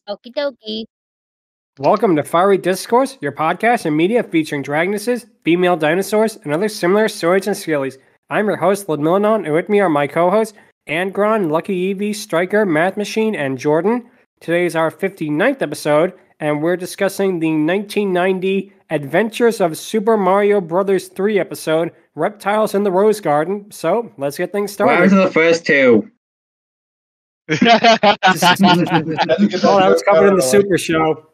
Okie dokie. Welcome to Fiery Discourse, your podcast and media featuring dragonesses, female dinosaurs, and other similar stories and skillies. I'm your host, Ludmillanon, and with me are my co-hosts, Angron, LuckyEevee, Stryker, Mathmachine, and Jordan. Today is our 59th episode, and we're discussing the 1990 Adventures of Super Mario Bros. 3 episode, Reptiles in the Rose Garden. So, let's get things started. Where are the first two? Oh, that was covered in the Super Show.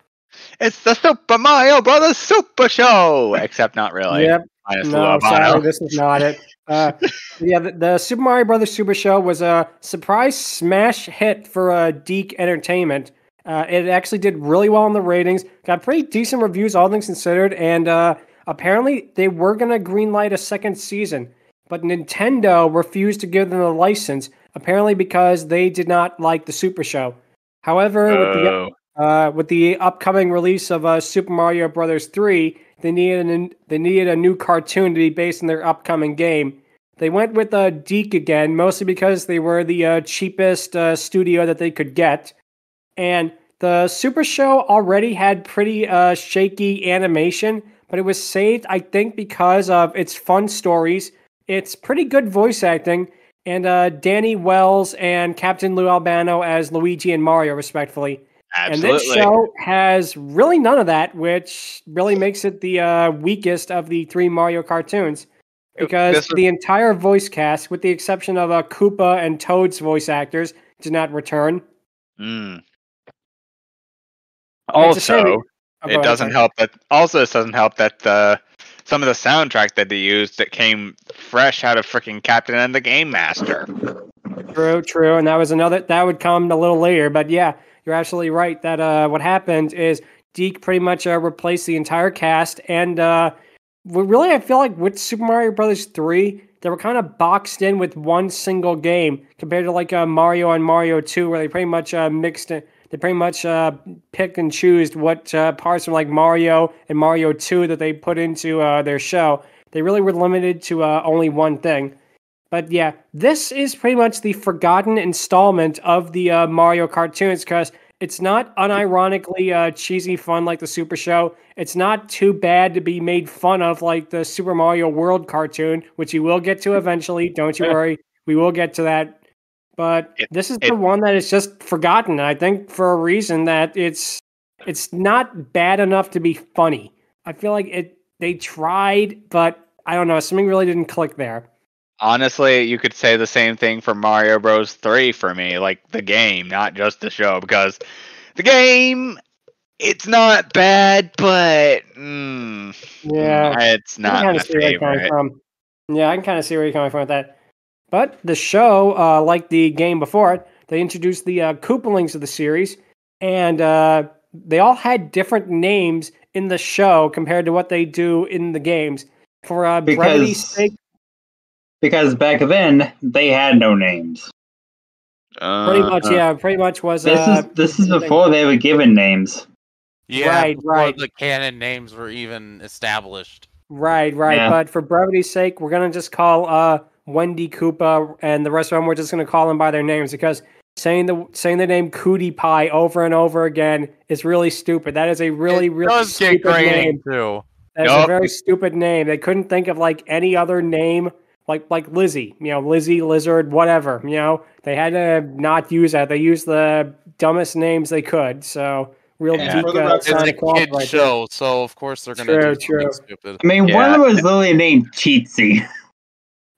It's the Super Mario Brothers Super Show! Except not really. Yep. Minus No, Luabano. sorry, this is not it. The Super Mario Brothers Super Show was a surprise smash hit for Deke Entertainment. It actually did really well in the ratings, got pretty decent reviews, all things considered, and apparently they were going to greenlight a second season. But Nintendo refused to give them the license, apparently because they did not like the Super Show. However, with the upcoming release of Super Mario Bros. 3, they needed a new cartoon to be based on their upcoming game. They went with Deke again, mostly because they were the cheapest studio that they could get. And the Super Show already had pretty shaky animation, but it was saved, I think, because of its fun stories, its pretty good voice acting, and Danny Wells and Captain Lou Albano as Luigi and Mario, respectively. Absolutely. And this show has really none of that, which really makes it the weakest of the three Mario cartoons. Because the entire voice cast, with the exception of Koopa and Toad's voice actors, did not return. Also, it doesn't help that some of the soundtrack that they used that came fresh out of freaking Captain and the Game Master. True, and that would come a little later, but yeah, you're absolutely right that what happened is Deke pretty much replaced the entire cast, and really I feel like with Super Mario Bros. 3, they were kind of boxed in with one single game compared to like Mario and Mario 2, where they pretty much pick and choose what parts from like Mario and Mario 2 that they put into their show. They really were limited to only one thing. But yeah, this is pretty much the forgotten installment of the Mario cartoons because it's not unironically cheesy fun like the Super Show. It's not too bad to be made fun of like the Super Mario World cartoon, which you will get to eventually. Don't you worry. We will get to that. But this is the one that is just forgotten. I think for a reason that it's not bad enough to be funny. I feel like they tried, but I don't know. Something really didn't click there. Honestly, you could say the same thing for Mario Bros. 3 for me, like the game, not just the show, because the game, it's not bad, but it's not my favorite. Yeah, I can kind of see where you're coming from with that. But the show, like the game before it, they introduced the Koopalings of the series, and they all had different names in the show compared to what they do in the games. For brevity's sake. Because back then, they had no names. Pretty much was... This is before they were given names. Yeah, before the canon names were even established. Right. Yeah. But for brevity's sake, we're going to just call Wendy, Koopa, and the rest of them, we're just going to call them by their names because saying the name Cootie Pie over and over again is really stupid. That is a really stupid name. Too. That is a very stupid name. They couldn't think of like any other name like Lizzie, Lizzie, Lizard, whatever, they had to not use that. They used the dumbest names they could. So it's a kid show, so of course they're going to do something stupid. I mean, one of them was literally named Cheatsy.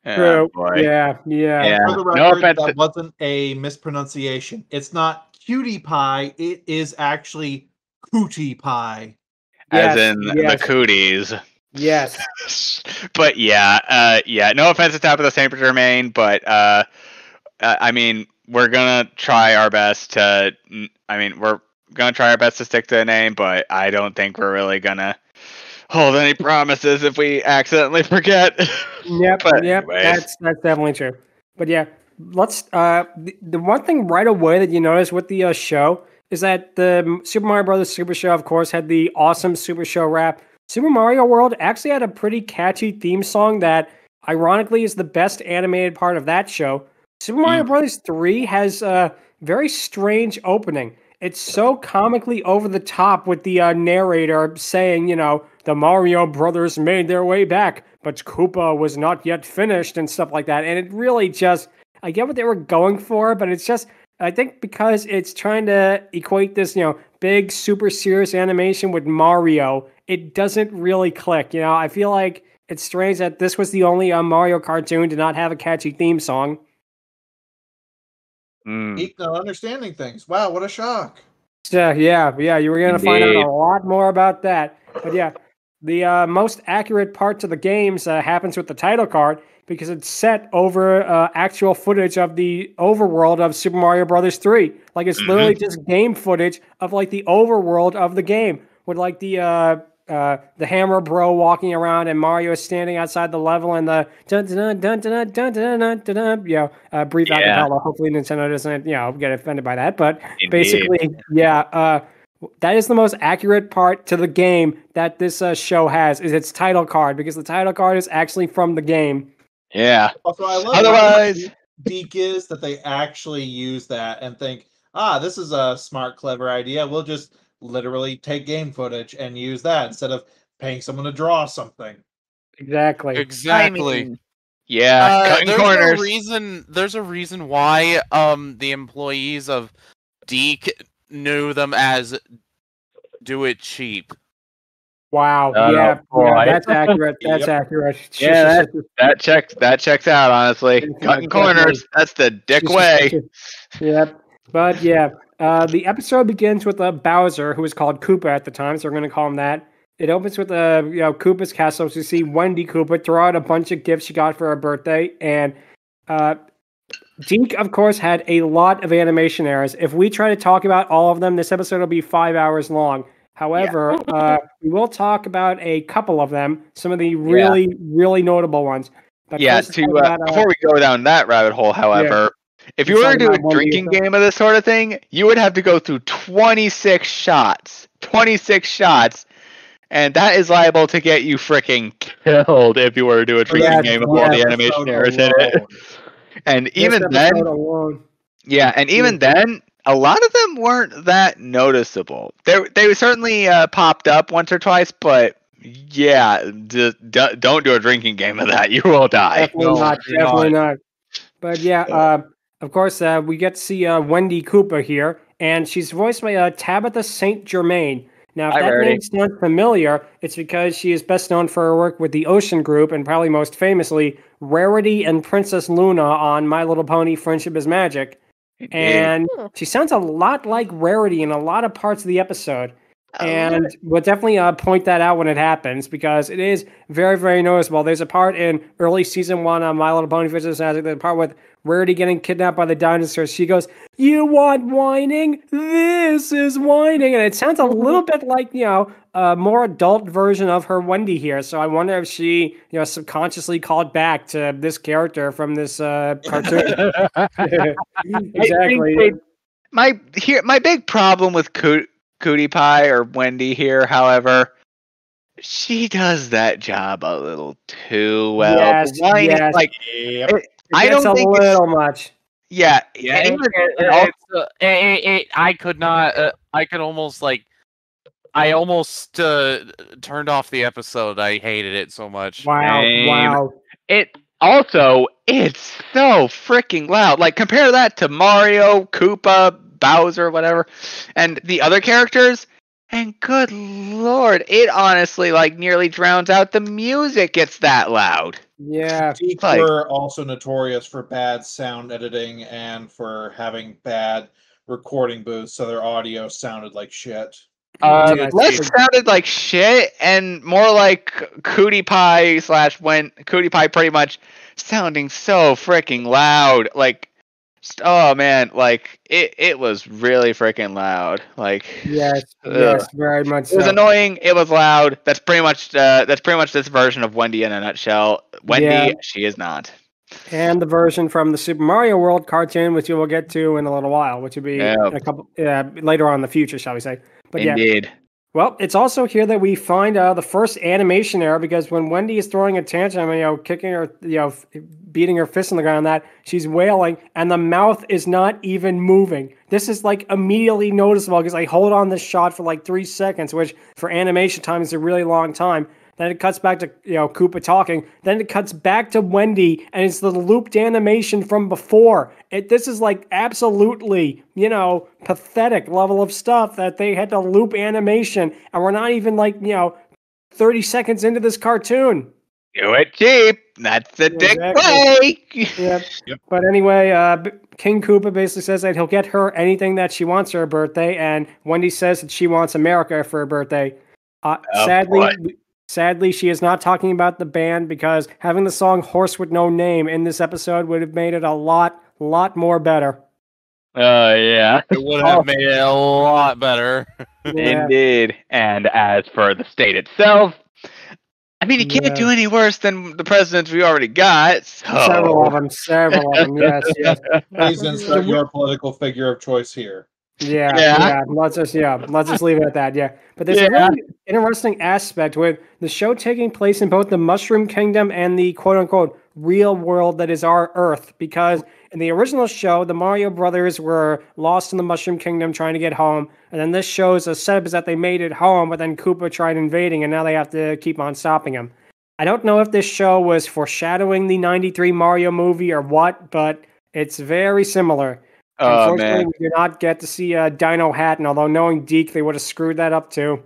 True. Yeah. For the record, that wasn't a mispronunciation. It's not Cutie Pie. It is actually Cootie Pie. As in the cooties. Yes. But no offense to Top of the St. Germain, but I mean, we're gonna try our best to stick to the name, but I don't think we're really gonna hold any promises if we accidentally forget. Yep, that's definitely true. But yeah, let's the one thing right away that you notice with the show is that the Super Mario Bros. Super Show, of course, had the awesome Super Show rap. Super Mario World actually had a pretty catchy theme song that, ironically, is the best animated part of that show. Super Mario Bros. 3 has a very strange opening. it's so comically over the top with the narrator saying, the Mario brothers made their way back, but Koopa was not yet finished and stuff like that. And it really just, I get what they were going for, but it's just, I think because it's trying to equate this, big super serious animation with Mario, it doesn't really click. I feel like it's strange that this was the only Mario cartoon to not have a catchy theme song. Not understanding things. Wow, what a shock. Yeah, you were going to find out a lot more about that. But yeah, the most accurate part to the games happens with the title card because it's set over actual footage of the overworld of Super Mario Brothers 3. Like, it's literally just game footage of, like, the overworld of the game with, like, the Hammer Bro walking around and Mario is standing outside the level and the brief acapella. Hopefully Nintendo doesn't, get offended by that. But basically, that is the most accurate part to the game that this show has, is its title card, because the title card is actually from the game. Yeah. Also, I love otherwise Deke is that they actually use that and think, this is a smart, clever idea. We'll just literally take game footage and use that instead of paying someone to draw something. Exactly. I mean, cutting corners. There's a reason why the employees of Deke knew them as Do It Cheap. Wow. Yeah, that's accurate. That's accurate. Yeah, that checks out, honestly. Cutting corners, that's the dick way. Yep. But yeah, the episode begins with Bowser, who was called Koopa at the time, so we're going to call him that. It opens with Koopa's castle, so you see Wendy Koopa throw out a bunch of gifts she got for her birthday, and Deke, of course, had a lot of animation errors. If we try to talk about all of them, this episode will be 5 hours long. However, we will talk about a couple of them, some of the really, really notable ones. But before we go down that rabbit hole, however, if you were to do a drinking game of this sort of thing, you would have to go through 26 shots. 26 shots. And that is liable to get you freaking killed if you were to do a drinking game of all the animation errors in it. And even then, then, a lot of them weren't that noticeable. They certainly popped up once or twice, but don't do a drinking game of that. You will die. Definitely not. But of course, we get to see Wendy Koopa here, and she's voiced by Tabitha St. Germain. Now, if that name sounds familiar, it's because she is best known for her work with the Ocean Group, and probably most famously, Rarity and Princess Luna on My Little Pony Friendship is Magic. And she sounds a lot like Rarity in a lot of parts of the episode. And we'll definitely point that out when it happens, because it is very, very noticeable. There's a part in early season 1 on My Little Pony Friendship is Magic, the part with Rarity getting kidnapped by the dinosaurs. She goes, "You want whining? This is whining." And it sounds a little bit like, a more adult version of her Wendy here. So I wonder if she, subconsciously called back to this character from this cartoon. Exactly. My big problem with Cootie Pie or Wendy here, however, she does that job a little too well. Yes. I don't think it's a little much. Yeah. I could not. I almost turned off the episode. I hated it so much. Wow. It's so freaking loud. Like, compare that to Mario, Koopa, Bowser, whatever, and the other characters, and good lord, it honestly nearly drowns out the music. It's that loud. Yeah. Deke were also notorious for bad sound editing and for having bad recording booths, so their audio sounded like shit. Less sounded like shit and more like Cootie Pie when Cootie Pie pretty much sounding so freaking loud. Oh man, it was really freaking loud. Yes, very much. It was annoying. It was loud. That's pretty much this version of Wendy in a nutshell. Wendy, she is not. And the version from the Super Mario World cartoon, which you will get to in a little while, which will be a couple later on in the future, shall we say? But indeed. Well, it's also here that we find the first animation error, because when Wendy is throwing a tantrum, kicking her, beating her fist on the ground, that she's wailing, and the mouth is not even moving. This is like immediately noticeable because I hold on this shot for like 3 seconds, which for animation time is a really long time. Then it cuts back to Koopa talking. Then it cuts back to Wendy, and it's the looped animation from before. This is like absolutely, pathetic level of stuff that they had to loop animation, and we're not even 30 seconds into this cartoon. Do it cheap. That's the dick way. Yep. But anyway, King Koopa basically says that he'll get her anything that she wants for her birthday, and Wendy says that she wants America for her birthday. Sadly, she is not talking about the band, because having the song Horse with No Name in this episode would have made it a lot more better. Yeah. It would have made it a lot better. Yeah. Indeed. And as for the state itself, I mean, you can't do any worse than the presidents we already got. So. Several of them, yes. Please insert your political figure of choice here. Yeah. Let's just leave it at that. Yeah, but there's a really interesting aspect with the show taking place in both the Mushroom Kingdom and the quote unquote real world that is our Earth. Because in the original show, the Mario Brothers were lost in the Mushroom Kingdom trying to get home, and then this show's a setup is that they made it home, but then Koopa tried invading, and now they have to keep on stopping him. I don't know if this show was foreshadowing the '93 Mario movie or what, but it's very similar. Unfortunately, we do not get to see Dino Hatton, although knowing Deke, they would have screwed that up too.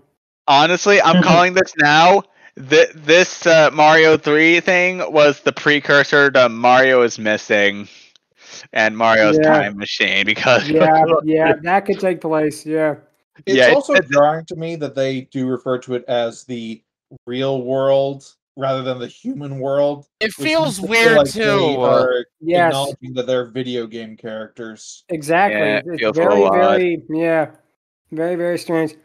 Honestly, I'm calling this now. This Mario 3 thing was the precursor to Mario is Missing and Mario's Time Machine. Because that could take place, It's also jarring to me that they do refer to it as the real world rather than the human world. It feels weird too. They are acknowledging that they're video game characters. Exactly. It's very, very strange.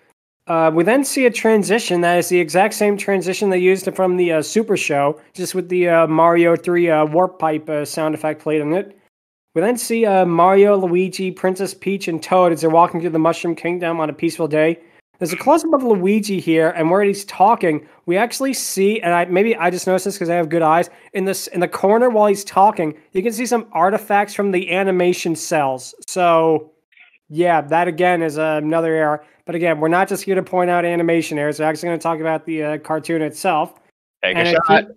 We then see a transition that is the exact same transition they used from the Super Show, just with the Mario 3 warp pipe sound effect played on it. We then see Mario, Luigi, Princess Peach, and Toad as they're walking through the Mushroom Kingdom on a peaceful day. There's a close-up of Luigi here, and where he's talking, we actually see, and maybe I just noticed this because I have good eyes, in the corner while he's talking, you can see some artifacts from the animation cells. So, that again is another error. But again, we're not just here to point out animation errors. We're actually going to talk about the cartoon itself. Take a shot.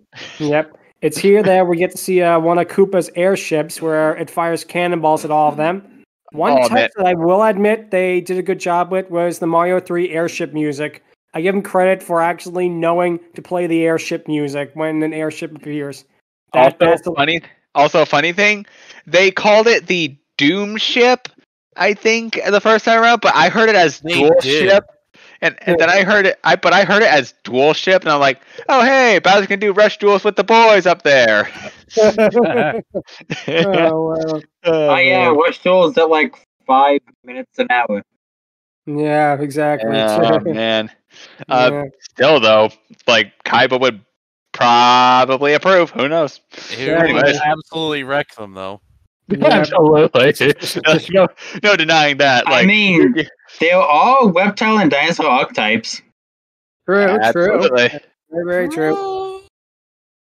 It's here that we get to see one of Koopa's airships where it fires cannonballs at all of them. One touch that I will admit they did a good job with was the Mario 3 airship music. I give them credit for actually knowing to play the airship music when an airship appears. Also, a funny thing, they called it the Doom Ship, I think, the first time around, but I heard it as Dual Ship. And then I heard it as Dual Ship, and I'm like, oh hey, Bowser can do rush duels with the boys up there. Rush duels at like 5 minutes an hour. Yeah, exactly. Oh man. Still though, like Kaiba would probably approve. Who knows? He would absolutely wreck them though. Absolutely. No denying that. I mean, they're all reptile and dinosaur archetypes. True. Absolutely. Very, very true.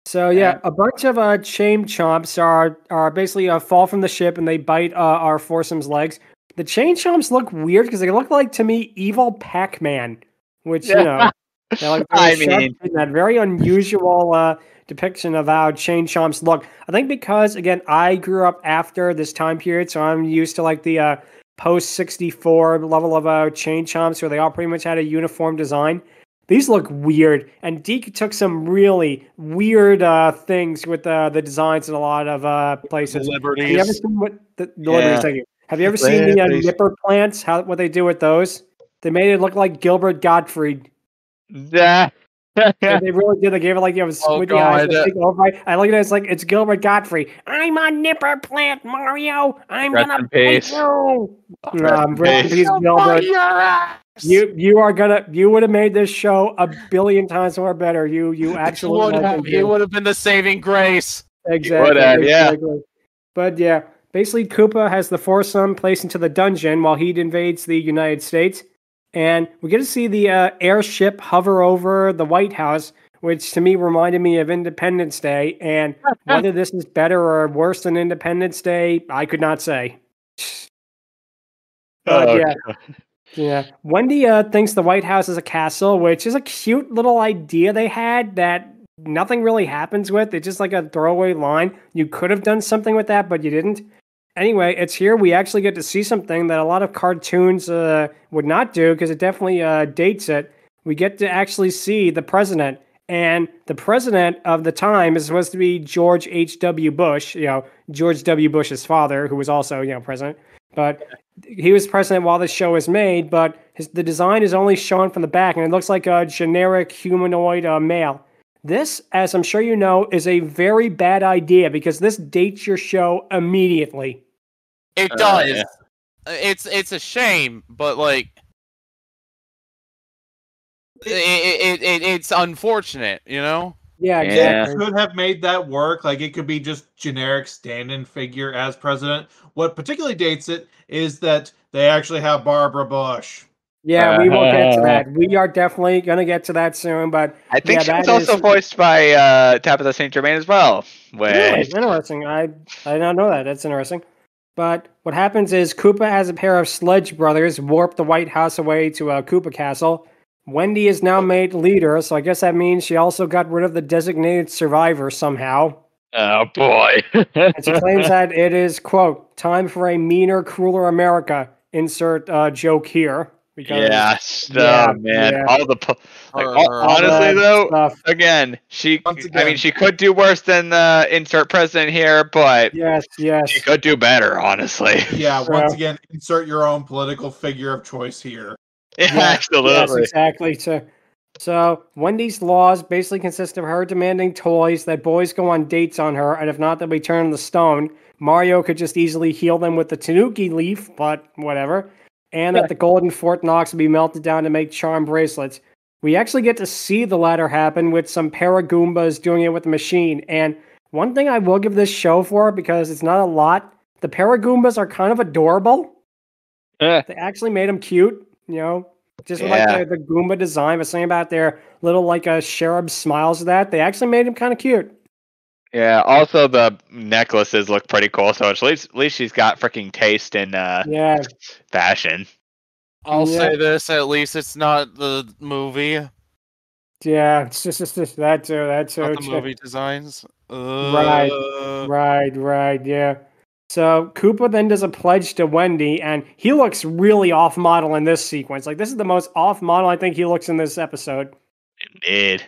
So a bunch of chain chomps are basically fall from the ship and they bite our foursome's legs. The chain chomps look weird because they look like, to me, evil Pac-Man, which they're like that very unusual depiction of how chain chomps look. I think because, again, I grew up after this time period, so I'm used to like the post-64 level of chain chomps where they all pretty much had a uniform design. These look weird, and Deke took some really weird things with the designs in a lot of places. Liberties. Have you ever seen Have you ever seen the nipper plants? What they do with those? They made it look like Gilbert Gottfried. Yeah. They really did. They gave it like squinty eyes. I look at it, it's Gilbert Gottfried. I'm a nipper plant, Mario. I'm gonna bite you. Gilbert. You would have made this show a billion times more better. You absolutely he would have been the saving grace. Exactly. But basically Koopa has the foursome placed into the dungeon while he invades the United States. And we get to see the airship hover over the White House, which to me reminded me of Independence Day. And whether this is better or worse than Independence Day, I could not say. But yeah. Wendy thinks the White House is a castle, which is a cute little idea they had that nothing really happens with. It's just like a throwaway line. You could have done something with that, but you didn't. Anyway, it's here. We actually get to see something that a lot of cartoons would not do because it definitely dates it. We get to actually see the president. And the president of the time is supposed to be George H.W. Bush, George W. Bush's father, who was also, president. But he was president while this show was made, but the design is only shown from the back, and it looks like a generic humanoid male. This, as I'm sure you know, is a very bad idea because this dates your show immediately. It does. Yeah. It's a shame, but it's unfortunate, Yeah, exactly. It could have made that work. It could be just generic stand-in figure as president. What particularly dates it is that they actually have Barbara Bush. Yeah, we will get to that. We are definitely going to get to that soon, but I think she was also voiced by Tabitha St. Germain as well. Really? Interesting. I did not know that. That's interesting. But what happens is Koopa has a pair of Sledge Brothers warp the White House away to a Koopa Castle. Wendy is now made leader, so I guess that means she also got rid of the designated survivor somehow. Oh, boy. And she claims that it is, quote, time for a meaner, crueler America. Insert joke here. Because, man. Yeah. Honestly, though, stuff. Again, she could do worse than the insert president here, but yes, she could do better, honestly. Yeah, once again, insert your own political figure of choice here. Yeah, absolutely. Yes, exactly. So Wendy's laws basically consist of her demanding toys that boys go on dates on her, and if not, they'll be turned to stone. Mario could just easily heal them with the Tanuki leaf, but whatever. And that the golden Fort Knox will be melted down to make charm bracelets. We actually get to see the latter happen with some Paragoombas doing it with the machine. And one thing I will give this show for, because it's not a lot, the Paragoombas are kind of adorable. They actually made them cute. Just with the Goomba design, but something about their little cherub smiles of that. They actually made him kind of cute. Yeah, also the necklaces look pretty cool, so at least she's got freaking taste in fashion. I'll say this, at least it's not the movie. Yeah, it's just that too. Not the movie designs. Right, yeah. So Koopa then does a pledge to Wendy, and he looks really off-model in this sequence. This is the most off-model I think he looks in this episode. Indeed.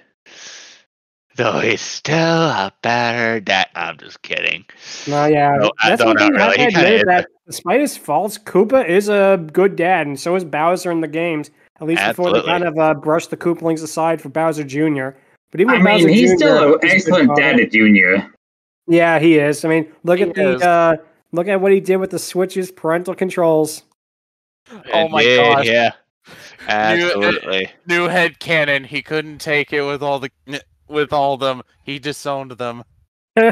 Though he's still a better dad. I'm just kidding. No, yeah. No, that's one thing I have to admit, that despite his faults, Koopa is a good dad, and so is Bowser in the games. At least before they kind of brush the Koopalings aside for Bowser Jr. But even Bowser he's Jr. still an excellent dad at Junior. Yeah, he is. Look at what he did with the Switch's parental controls. Oh my gosh! Yeah, absolutely. New headcanon. He couldn't take it with all them. He disowned them. Yeah,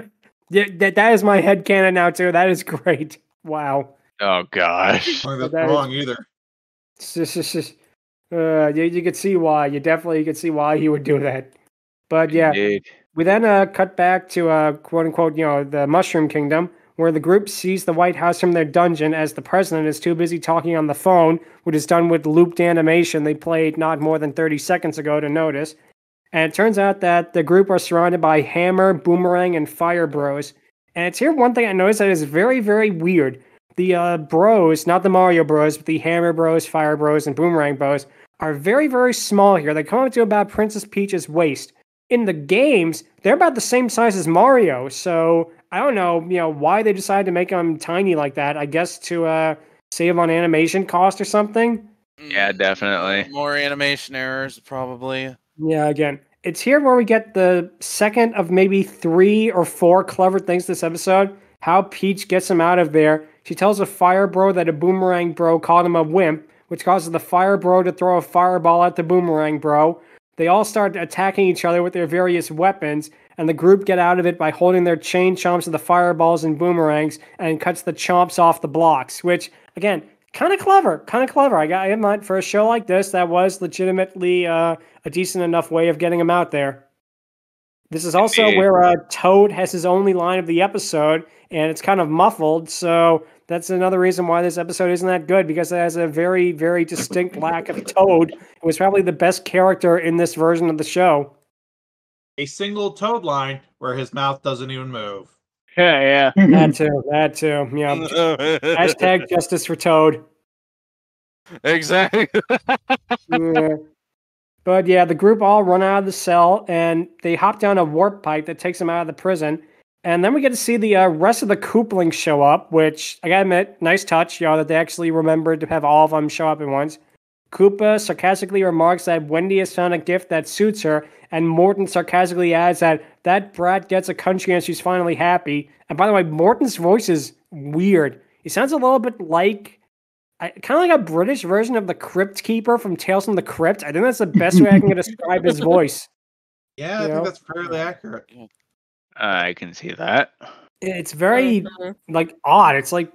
that is my headcanon now too. That is great. Wow. Oh gosh. I don't think that's wrong either. You could see why. You could see why he would do that. But yeah, Indeed. We then cut back to quote unquote, the Mushroom Kingdom, where the group sees the White House from their dungeon as the president is too busy talking on the phone, which is done with looped animation they played not more than 30 seconds ago to notice. And it turns out that the group are surrounded by Hammer, Boomerang, and Fire Bros. And it's here one thing I noticed that is very, very weird. The bros, not the Mario Bros, but the Hammer Bros, Fire Bros, and Boomerang Bros, are very, very small here. They come up to about Princess Peach's waist. In the games, they're about the same size as Mario, so I don't know, why they decided to make them tiny like that. I guess to save on animation cost or something. Yeah, definitely. More animation errors, probably. Yeah, again, it's here where we get the second of maybe 3 or 4 clever things this episode. How Peach gets him out of there. She tells a Fire Bro that a Boomerang Bro called him a wimp, which causes the Fire Bro to throw a fireball at the Boomerang Bro. They all start attacking each other with their various weapons, and the group get out of it by holding their chain chomps of the fireballs and boomerangs and cuts the chomps off the blocks, which, again, kind of clever. I admit, for a show like this, that was legitimately a decent enough way of getting him out there. This is also where Toad has his only line of the episode, and it's kind of muffled, so that's another reason why this episode isn't that good, because it has a very, very distinct lack of Toad. It was probably the best character in this version of the show. A single Toad line where his mouth doesn't even move. Yeah. That too. Yeah. Hashtag justice for Toad. Exactly. Yeah. But yeah, the group all run out of the cell and they hop down a warp pipe that takes them out of the prison. And then we get to see the rest of the Kooplings show up, which I gotta admit, nice touch, that they actually remembered to have all of them show up at once. Koopa sarcastically remarks that Wendy has found a gift that suits her, and Morton sarcastically adds that brat gets a country and she's finally happy. And by the way, Morton's voice is weird. He sounds a little bit like, kind of like a British version of the Crypt Keeper from Tales from the Crypt. I think that's the best way I can describe his voice. Yeah, I think that's fairly accurate. I can see that. It's very odd. It's like,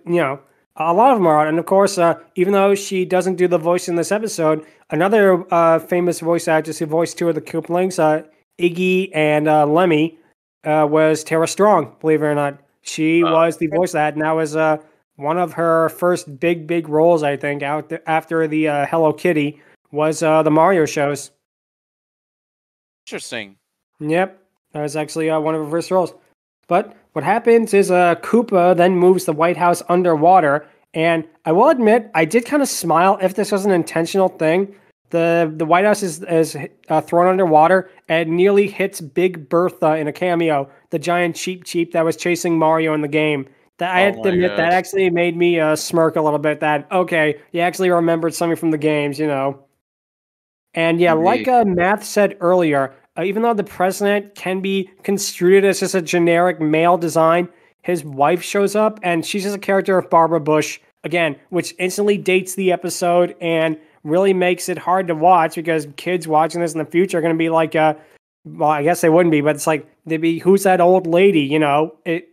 a lot of them are odd. And of course, even though she doesn't do the voice in this episode, another famous voice actress who voiced two of the Kooplings, Iggy and Lemmy, was Tara Strong, believe it or not. She was the voice of that, and that was one of her first big roles, I think, after the Hello Kitty, was the Mario shows. Interesting. Yep. That was actually one of her first roles. But what happens is Koopa then moves the White House underwater, and I will admit, I did kind of smile if this was an intentional thing. The White House is thrown underwater and nearly hits Big Bertha in a cameo, the giant Cheep that was chasing Mario in the game. That I have to admit, that actually made me smirk a little bit. That, okay, you actually remembered something from the games, And yeah, like Math said earlier, even though the president can be construed as just a generic male design, his wife shows up, and she's just a character of Barbara Bush, again, which instantly dates the episode and really makes it hard to watch, because kids watching this in the future are going to be like, well, I guess they wouldn't be, but it's like, they'd be, who's that old lady,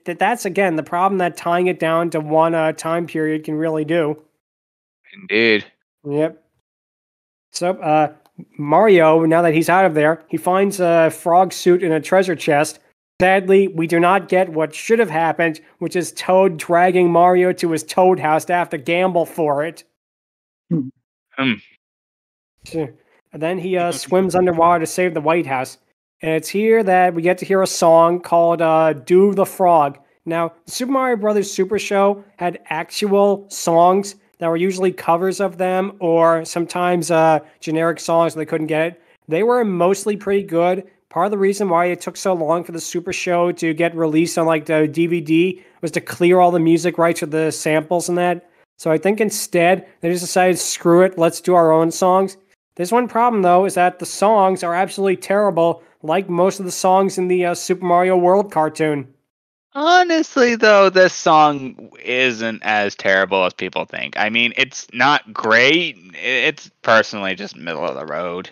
That's, again, the problem that tying it down to one time period can really do. Indeed. Yep. So, Mario, now that he's out of there, he finds a frog suit in a treasure chest. Sadly, we do not get what should have happened, which is Toad dragging Mario to his Toad house to have to gamble for it. And then he swims underwater to save the White House. And it's here that we get to hear a song called Do the Frog. Now, the Super Mario Bros. Super Show had actual songs that were usually covers of them, or sometimes generic songs they couldn't get it. They were mostly pretty good. Part of the reason why it took so long for the Super Show to get released on the DVD was to clear all the music rights of the samples and that. So I think instead they just decided, screw it, let's do our own songs. There's one problem though, is that the songs are absolutely terrible, like most of the songs in the Super Mario World cartoon. Honestly, though, this song isn't as terrible as people think. I mean, it's not great. It's personally just middle of the road.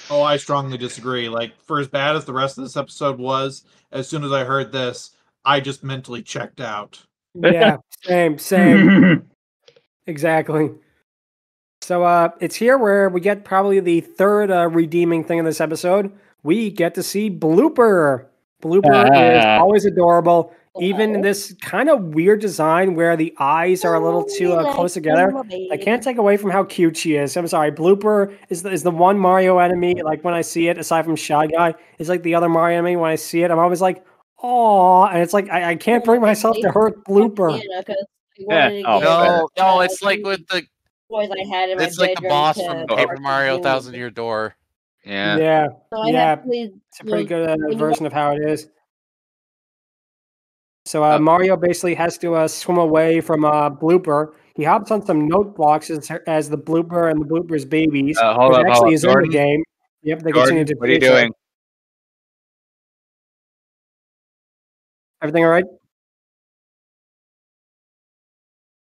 Oh, I strongly disagree. Like, for as bad as the rest of this episode was, as soon as I heard this, I just mentally checked out. Yeah, same. Exactly. So it's here where we get probably the third redeeming thing in this episode. We get to see Blooper. Blooper is always adorable. Even in this kind of weird design where the eyes are a little too close together, I can't take away from how cute she is. I'm sorry, Blooper is the one Mario enemy, like when I see it, aside from Shy Guy, is like the other Mario enemy. When I see it, I'm always like, "Aw," and it's like I can't bring myself to hurt Blooper. No, it's like with the toys I had in my it's like the boss from Paper Mario games. 1000 Year Door. Yeah. So It's a pretty good version of how it is. So Mario basically has to swim away from Blooper. He hops on some note blocks as the Blooper and the Blooper's babies. Hold up, is in the game. Yep, they continue to. What are you doing? Everything all right?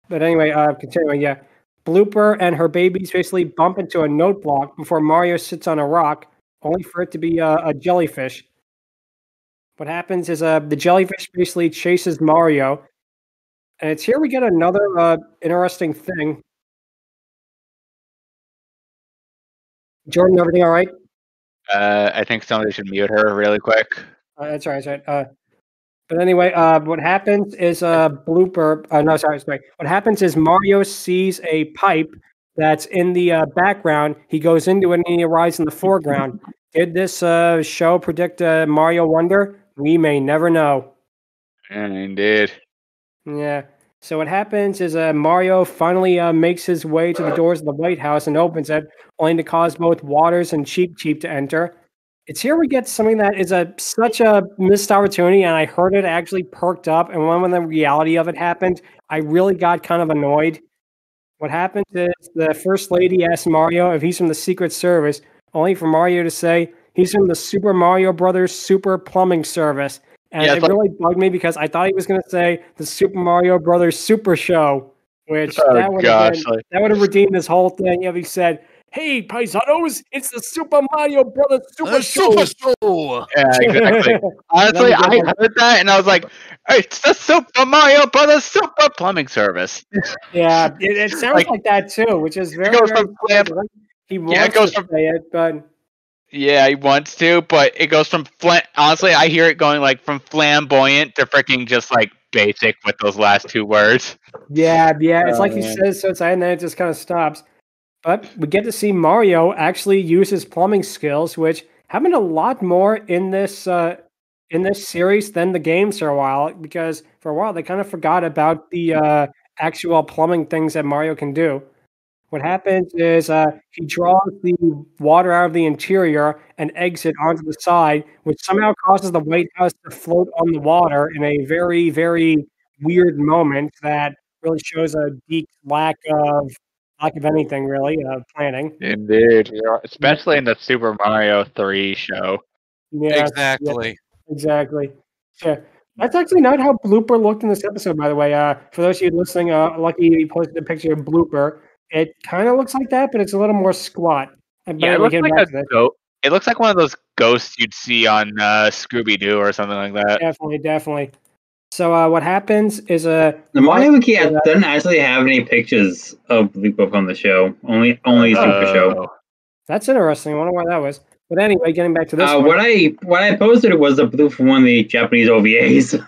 But anyway, continuing, yeah. Blooper and her babies basically bump into a note block before Mario sits on a rock, only for it to be a jellyfish. What happens is the jellyfish basically chases Mario, and it's here we get another interesting thing. Jordan, everything all right? I think somebody should mute her really quick. That's right. That's right. But anyway, what happens is a blooper. No, sorry. What happens is Mario sees a pipe that's in the background. He goes into it and he arrives in the foreground. Did this show predict Mario Wonder? We may never know. Indeed. Yeah. So what happens is Mario finally makes his way to the doors of the White House and opens it, only to cause both Waters and Cheep Cheep to enter. It's here we get something that is such a missed opportunity, and I heard it actually perked up, and when the reality of it happened, I really got kind of annoyed. What happens is the First Lady asks Mario if he's from the Secret Service, only for Mario to say he's from the Super Mario Brothers Super Plumbing Service. And it really bugged me because I thought he was going to say the Super Mario Brothers Super Show, which that would have redeemed this whole thing if he said, "Hey, paisanos, it's the Super Mario Brothers Super Show." Yeah, exactly. Honestly, I heard that and I was like, "It's the Super Mario Brothers Super Plumbing Service." Yeah, it sounds like that too, which is very. He wants to say it, but. Yeah, he wants to, but it goes from honestly, I hear it going like from flamboyant to freaking just like basic with those last two words. Yeah, it's like he says so and then it just kind of stops. But we get to see Mario actually use his plumbing skills, which happened a lot more in this series than the games for a while, because for a while they kind of forgot about the actual plumbing things that Mario can do. What happens is he draws the water out of the interior and exit onto the side, which somehow causes the White House to float on the water in a very, very weird moment that really shows a deep lack of anything, really, planning. Indeed. Especially in the Super Mario 3 show. Yeah, exactly. Yeah. That's actually not how Blooper looked in this episode, by the way. For those of you listening, LuckyEevee posted a picture of Blooper. It kind of looks like that, but it's a little more squat. Yeah, it looks like it looks like one of those ghosts you'd see on Scooby-Doo or something like that. Definitely. So what happens is the Mario Wiki doesn't actually have any pictures of Blooper from the show. Only Super Show. That's interesting. I wonder why that was. But anyway, getting back to this one. What I posted was the blue from one of the Japanese OVAs.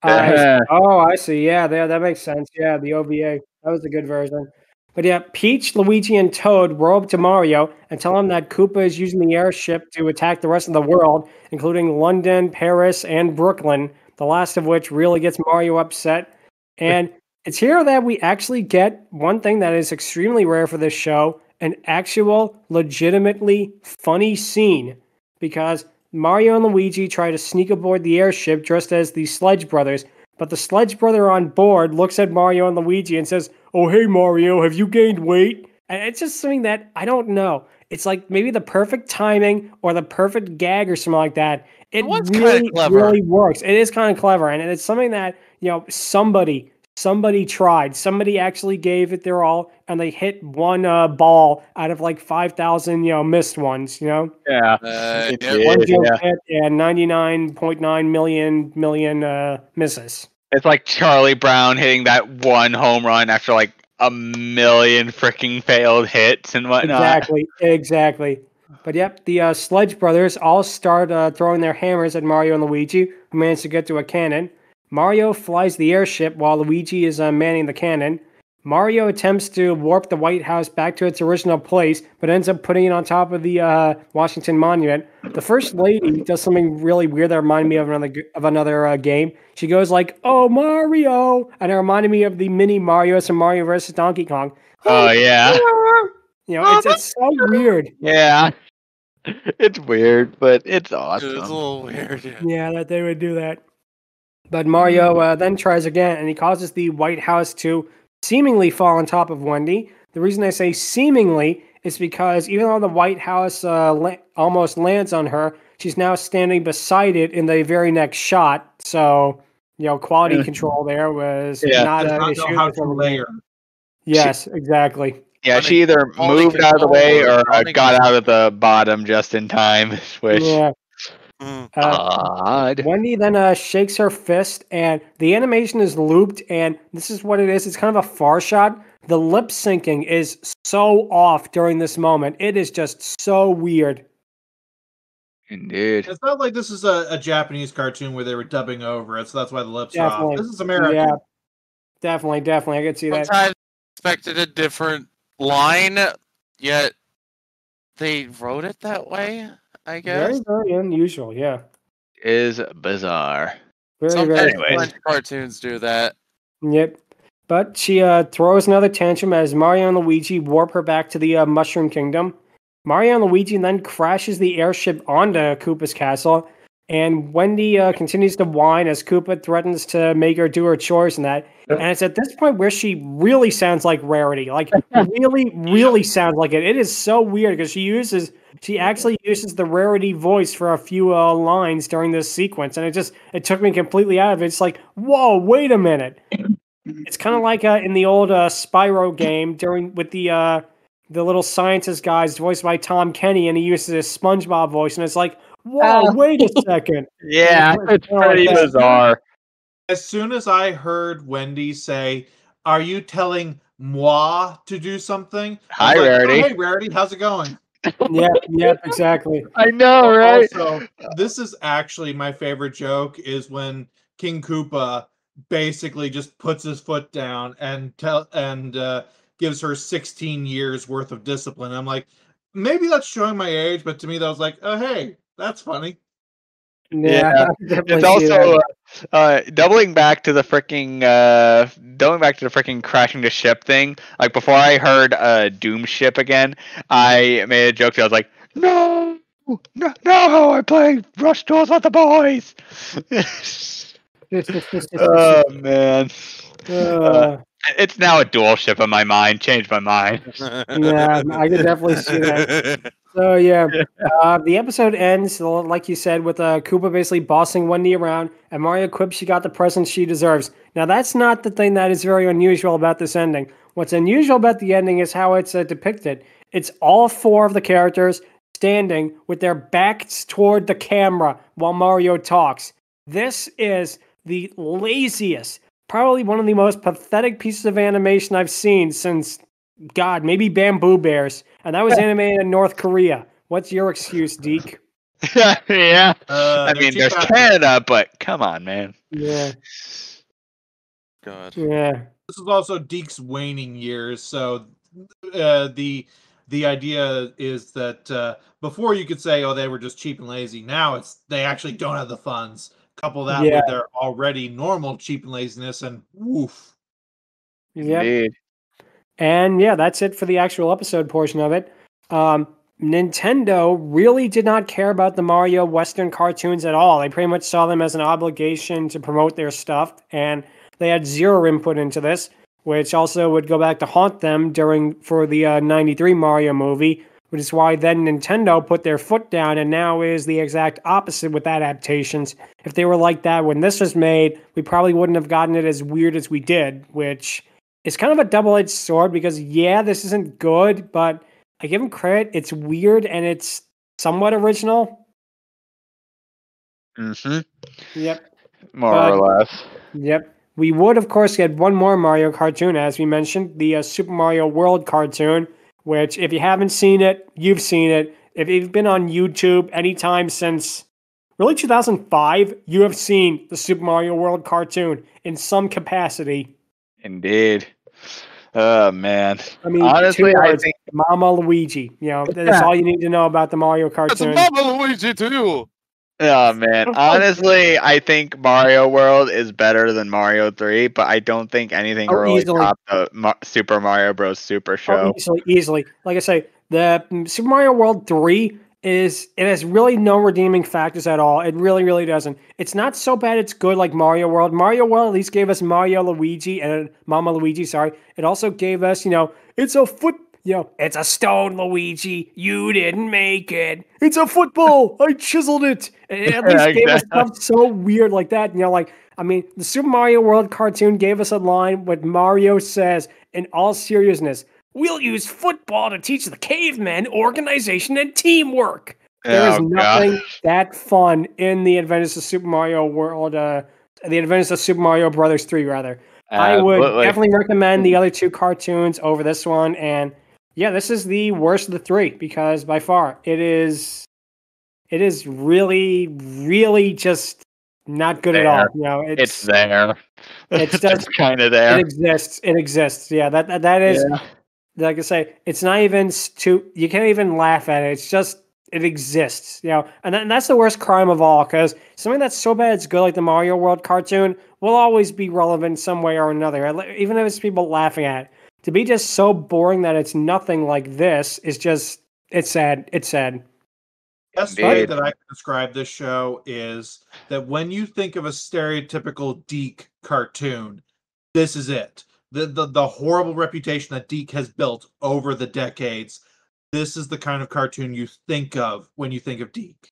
I see. Yeah, that makes sense. Yeah, the OVA. That was a good version. But yeah, Peach, Luigi, and Toad roll up to Mario and tell him that Koopa is using the airship to attack the rest of the world, including London, Paris, and Brooklyn, the last of which really gets Mario upset. And it's here that we actually get one thing that is extremely rare for this show, an actual, legitimately funny scene. Because Mario and Luigi try to sneak aboard the airship dressed as the Sledge Brothers, but the Sledge Brother on board looks at Mario and Luigi and says, "Oh, hey, Mario, have you gained weight?" And it's just something that, I don't know. It's like maybe the perfect timing or the perfect gag or something like that. It really works. It is kind of clever. And it's something that, somebody tried. Somebody actually gave it their all, and they hit one ball out of like 5,000, missed ones, Yeah. One joke hit and 99.9 million misses. It's like Charlie Brown hitting that one home run after like a million freaking failed hits and whatnot. Exactly. But yep, the Sledge Brothers all start throwing their hammers at Mario and Luigi, who manage to get to a cannon. Mario flies the airship while Luigi is manning the cannon. Mario attempts to warp the White House back to its original place, but ends up putting it on top of the Washington Monument. The First Lady does something really weird that reminded me of another game. She goes like, "Oh, Mario!" And it reminded me of the mini Marios from Mario vs. Donkey Kong. Oh, yeah. It's so weird. Yeah. It's weird, but it's awesome. It's a little weird. Yeah, that they would do that. But Mario then tries again, and he causes the White House to seemingly fall on top of Wendy. The reason I say seemingly is because even though the White House almost lands on her, she's now standing beside it in the very next shot. So, quality control there was not an issue. How to layer. Yes, exactly. Yeah, she either moved out of the way or got out of the bottom just in time. Yeah. Odd. Wendy then shakes her fist, and the animation is looped, and this is what it is. It's kind of a far shot. The lip syncing is so off during this moment. It is just so weird. Indeed. It's not like this is a Japanese cartoon where they were dubbing over it, so that's why the lips are Definitely. off. This is American. Yeah, definitely. I could see that. Sometimes expected a different line, yet they wrote it that way, I guess. Very, very unusual, yeah. Is bizarre. Very, Sometimes very French cartoons do that. Yep. But she throws another tantrum as Mario and Luigi warp her back to the Mushroom Kingdom. Mario and Luigi then crashes the airship onto Koopa's castle, and Wendy continues to whine as Koopa threatens to make her do her chores and that. And it's at this point where she really sounds like Rarity. Like, really, really sounds like it. It is so weird because she actually uses the Rarity voice for a few lines during this sequence, and it took me completely out of it. It's like, whoa, wait a minute. It's kind of like in the old Spyro game with the little scientist guys voiced by Tom Kenny, and he uses his SpongeBob voice, and it's like, whoa, wait a second. Yeah, it's pretty bizarre. As soon as I heard Wendy say, "Are you telling moi to do something?" Hi, Rarity. Oh, hey, Rarity, how's it going? Yeah, exactly. I know, right? Also, this is actually my favorite joke is when King Koopa basically just puts his foot down and gives her 16 years worth of discipline. I'm like, maybe that's showing my age, but to me that was like, oh hey, that's funny. Yeah, it's also doubling back to the freaking crashing the ship thing. Like before I heard Doom ship again, I made a joke that I was like, no, I play Rush Duels with the boys. Oh man. It's now a dual ship in my mind. Changed my mind. Yeah, I could definitely see that. So yeah, the episode ends, like you said, with Koopa basically bossing Wendy around, and Mario quips she got the present she deserves. Now that's not the thing that is very unusual about this ending. What's unusual about the ending is how it's depicted. It's all four of the characters standing with their backs toward the camera while Mario talks. This is the laziest, probably one of the most pathetic pieces of animation I've seen since, God, maybe Bamboo Bears. And that was animated in North Korea. What's your excuse, Deke? Yeah. I mean, there's Canada, but come on, man. Yeah. God. Yeah. This is also Deke's waning years, so the idea is that before you could say, oh, they were just cheap and lazy. Now it's they actually don't have the funds. Couple that with their already normal cheap and laziness, and woof. Yep. Indeed. And yeah, that's it for the actual episode portion of it. Nintendo really did not care about the Mario Western cartoons at all. They pretty much saw them as an obligation to promote their stuff, and they had zero input into this, which also would go back to haunt them for the 93 Mario movie, which is why then Nintendo put their foot down and now is the exact opposite with adaptations. If they were like that when this was made, we probably wouldn't have gotten it as weird as we did, which is kind of a double-edged sword because, yeah, this isn't good, but I give them credit. It's weird and it's somewhat original. Mm-hmm. Yep. More or less. Yep. We would, of course, get one more Mario cartoon, as we mentioned, the Super Mario World cartoon, which, if you haven't seen it, you've seen it. If you've been on YouTube anytime since, really 2005, you have seen the Super Mario World cartoon in some capacity. Indeed. Oh, man. I mean, honestly, I think Mama Luigi. You know, that's all you need to know about the Mario cartoon. It's Mama Luigi, too! Oh, man. Honestly, I think Mario World is better than Mario 3, but I don't think anything really topped the Super Mario Bros. Super Show. Easily. Like I say, the Super Mario World 3 it has really no redeeming factors at all. It really, really doesn't. It's not so bad it's good like Mario World. Mario World at least gave us Mario Luigi and Mama Luigi, sorry. It also gave us, it's a stone, Luigi. You didn't make it. It's a football. I chiseled it. It at least gave us stuff so weird like that. The Super Mario World cartoon gave us a line what Mario says in all seriousness. We'll use football to teach the cavemen organization and teamwork. There is nothing that fun in the Adventures of Super Mario World, the Adventures of Super Mario Brothers 3, rather. I would definitely recommend the other two cartoons over this one, and yeah, this is the worst of the three, because by far, it is really, really just not good at all. You know, it's there. It's just kind of there. It exists. Yeah, that is, like I say, it's not even you can't even laugh at it. It's just, it exists, you know, and that's the worst crime of all, because something that's so bad it's good, like the Mario World cartoon, will always be relevant some way or another, even if it's people laughing at it. To be just so boring that it's nothing like this is just, it's sad. It's sad. Best way that I can describe this show is that when you think of a stereotypical Deke cartoon, this is it. The horrible reputation that Deke has built over the decades. This is the kind of cartoon you think of when you think of Deke.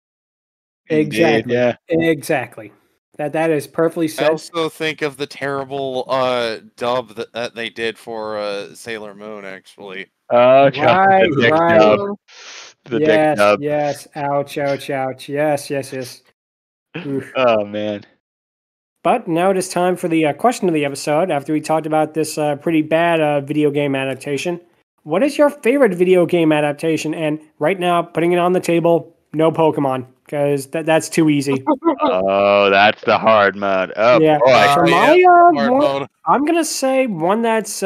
Exactly. Indeed, yeah. Exactly. That is perfectly so. I also think of the terrible dub that they did for Sailor Moon, actually. Oh, right. The dick dub. Yes. Ouch. Yes. Oh, man. But now it is time for the question of the episode. After we talked about this pretty bad video game adaptation, what is your favorite video game adaptation? And right now, putting it on the table, no Pokemon, because that's too easy. Oh, that's the hard mode. Oh, yeah. boy. For my, I'm going to say one that's,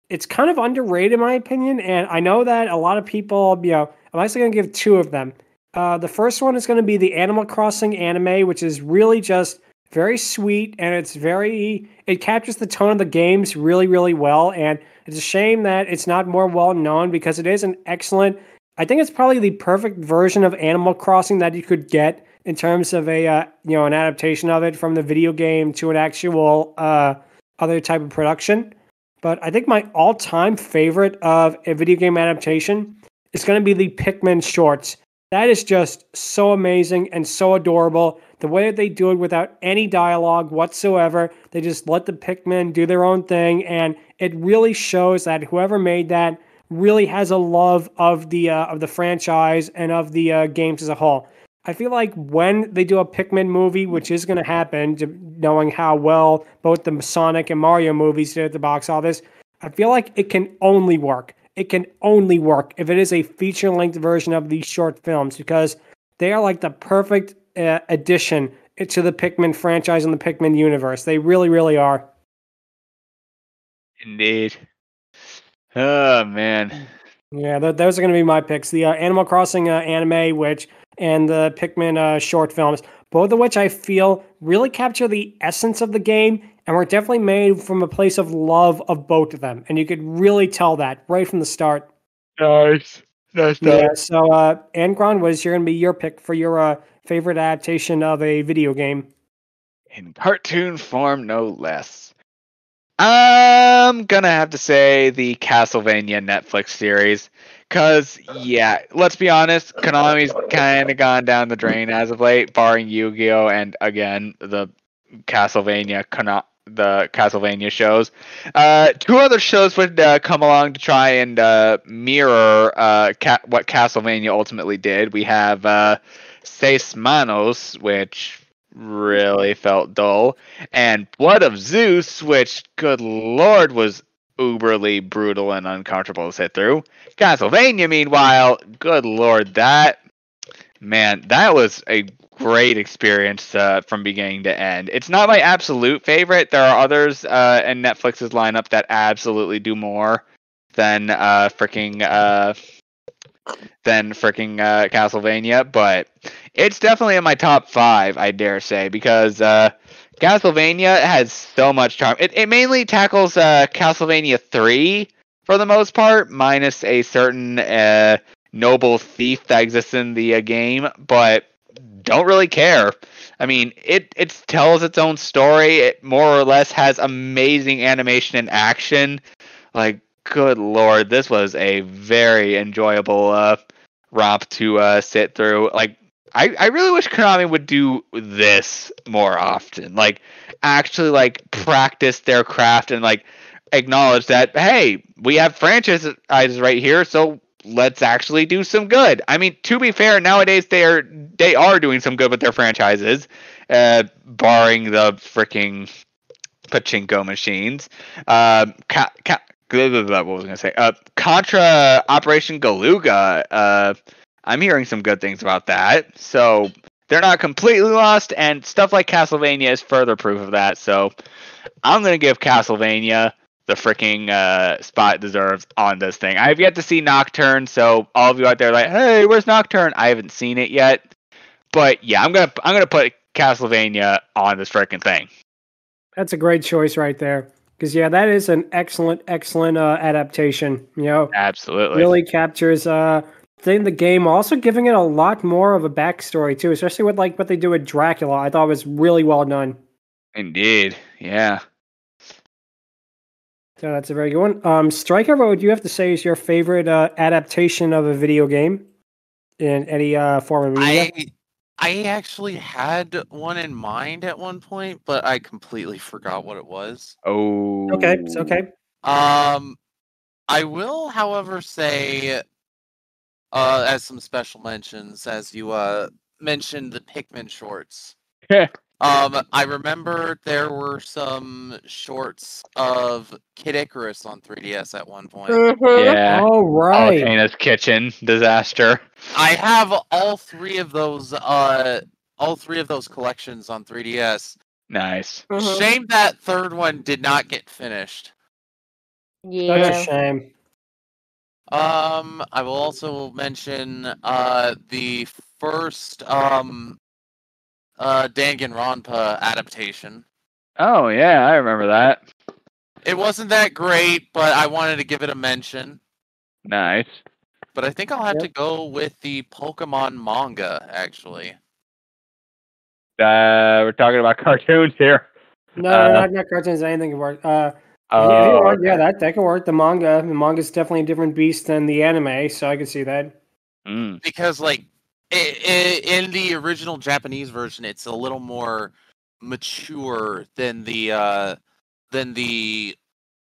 it's kind of underrated in my opinion, and I know that a lot of people, you know, I'm actually going to give two of them. The first one is going to be the Animal Crossing anime, which is really just very sweet, and it captures the tone of the games really, really well, and it's a shame that it's not more well known, because it is an excellent, I think it's probably the perfect version of Animal Crossing that you could get in terms of an adaptation of it from the video game to an actual other type of production. But I think my all-time favorite of a video game adaptation is going to be the Pikmin shorts. That is just so amazing and so adorable. The way that they do it without any dialogue whatsoever, they just let the Pikmin do their own thing, and it really shows that whoever made that really has a love of the franchise and of the games as a whole. I feel like when they do a Pikmin movie, which is going to happen, knowing how well both the Sonic and Mario movies did at the box office, I feel like it can only work. It can only work if it is a feature-length version of these short films, because they are like the perfect addition to the Pikmin franchise and the Pikmin universe. They really, really are. Indeed. Oh, man. Yeah, those are going to be my picks. The Animal Crossing anime, and the Pikmin short films, both of which I feel really capture the essence of the game, and were definitely made from a place of love of both of them. And you could really tell that right from the start. Nice. Yeah, so Angron, what is going to be your pick for your favorite adaptation of a video game? In cartoon form, no less. I'm gonna have to say the Castlevania Netflix series. Because, yeah, let's be honest, Konami's kind of gone down the drain as of late, barring Yu-Gi-Oh! And, again, the Castlevania shows. Two other shows would come along to try and mirror what Castlevania ultimately did. We have Seis Manos, which really felt dull, and Blood of Zeus, which, good lord, was uberly brutal and uncomfortable to sit through. Castlevania, meanwhile, good lord, that was a great experience from beginning to end. It's not my absolute favorite. There are others in Netflix's lineup that absolutely do more than freaking Castlevania, but it's definitely in my top 5, I dare say, because Castlevania has so much charm. It mainly tackles Castlevania 3 for the most part, minus a certain noble thief that exists in the game, but don't really care. I mean, it tells its own story. It more or less has amazing animation and action. Like, good lord, this was a very enjoyable romp to sit through. Like, I really wish Konami would do this more often. Like, actually, like, practice their craft and, like, acknowledge that, hey, we have franchises right here, so let's actually do some good. I mean, to be fair, nowadays they are doing some good with their franchises, barring the freaking pachinko machines. What was I gonna say? Contra Operation Galuga. I'm hearing some good things about that. So they're not completely lost, and stuff like Castlevania is further proof of that. So I'm gonna give Castlevania the freaking spot it deserves on this thing. I've yet to see Nocturne, so all of you out there are like, hey, where's Nocturne? I haven't seen it yet. But yeah, I'm gonna put Castlevania on this freaking thing. That's a great choice right there. Because yeah, that is an excellent adaptation. You know, absolutely really captures the game. Also giving it a lot more of a backstory too, especially with like what they do with Dracula. I thought it was really well done. Indeed, yeah. So that's a very good one. Stryker, what would you have to say is your favorite adaptation of a video game in any form of media? I actually had one in mind at one point, but I completely forgot what it was. Oh. Okay, it's okay. I will, however, say, as some special mentions, as you mentioned the Pikmin shorts. I remember there were some shorts of Kid Icarus on 3DS at one point. Yeah. All right. Altana's Kitchen disaster. I have all three of those collections on 3DS. Nice. Shame that third one did not get finished. Yeah. That's a shame. I will also mention the first Danganronpa adaptation. Oh yeah, I remember that. It wasn't that great, but I wanted to give it a mention. Nice. But I think I'll have to go with the Pokemon manga, actually. We're talking about cartoons here. No, not cartoons. Anything can work. Yeah, that can work. The manga's definitely a different beast than the anime, so I can see that. Because, like, in the original Japanese version, it's a little more mature than the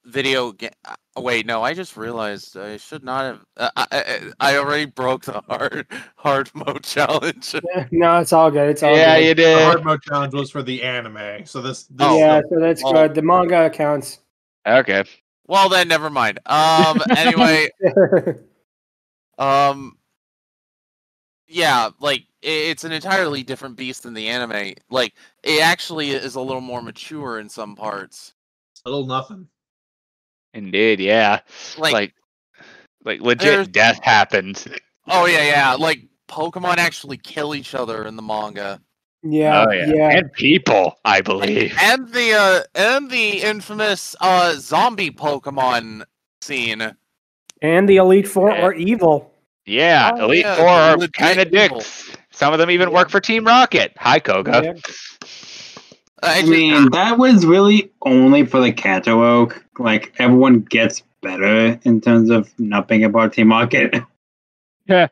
video game. Wait, no, I just realized I should not have. I already broke the hard mode challenge. No, it's all good. It's all good. Yeah, you did. The hard mode challenge was for the anime, so this so that's good. The manga counts. Okay. Well, then, never mind. Anyway, yeah, like it's an entirely different beast than the anime. Like, it actually is a little more mature in some parts. A little nothing. Indeed, yeah. Like legit death happens. Oh yeah. Like Pokemon actually kill each other in the manga. Yeah, and people, I believe. And the infamous zombie Pokemon scene. And the Elite Four are evil. Yeah, Elite Four are kind of dicks. Some of them even work for Team Rocket. Hi, Koga. Yeah. I mean, that was really only for the Kanto Oak. Like, everyone gets better in terms of not being a part of Team Rocket. Yeah.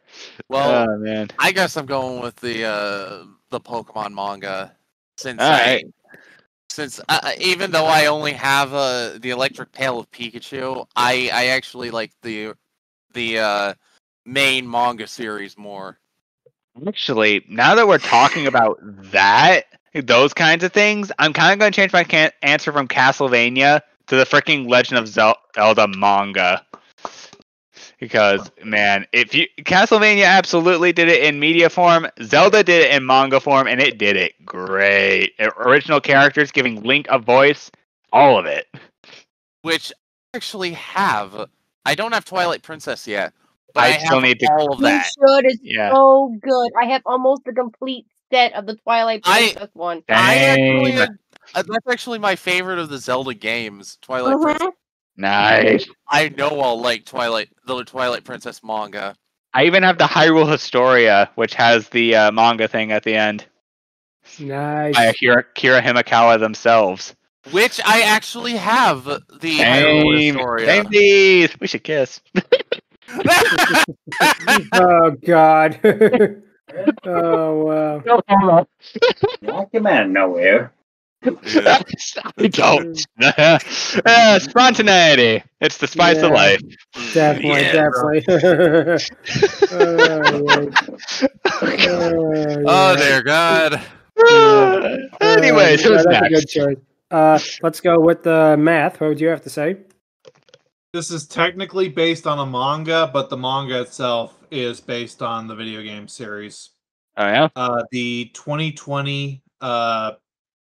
Well, oh, man. I guess I'm going with the Pokemon manga since even though I only have the Electric Tail of Pikachu, I actually like the main manga series more. Actually, now that we're talking about those kinds of things, I'm kind of going to change my answer from Castlevania to the freaking Legend of Zelda manga. Because, man, Castlevania absolutely did it in media form, Zelda did it in manga form, and it did it great. Original characters giving Link a voice, all of it. Which I actually have. I don't have Twilight Princess yet, but I have still need to. all of that. It's so good. I have almost the complete set of the Twilight Princess one. That's actually my favorite of the Zelda games, Twilight Princess. Nice. I know I'll like the Twilight Princess manga. I even have the Hyrule Historia, which has the manga thing at the end. Nice. By Kira Himakawa themselves. Which I actually have the Hyrule Historia. Same. We should kiss. Oh God. Oh wow. Knock him out of nowhere. I don't. Spontaneity. It's the spice of life. Definitely. Oh dear God. Anyways, who's that's next? a good choice. Let's go with Math. What would you have to say? This is technically based on a manga, but the manga itself is based on the video game series. Oh yeah. The 2020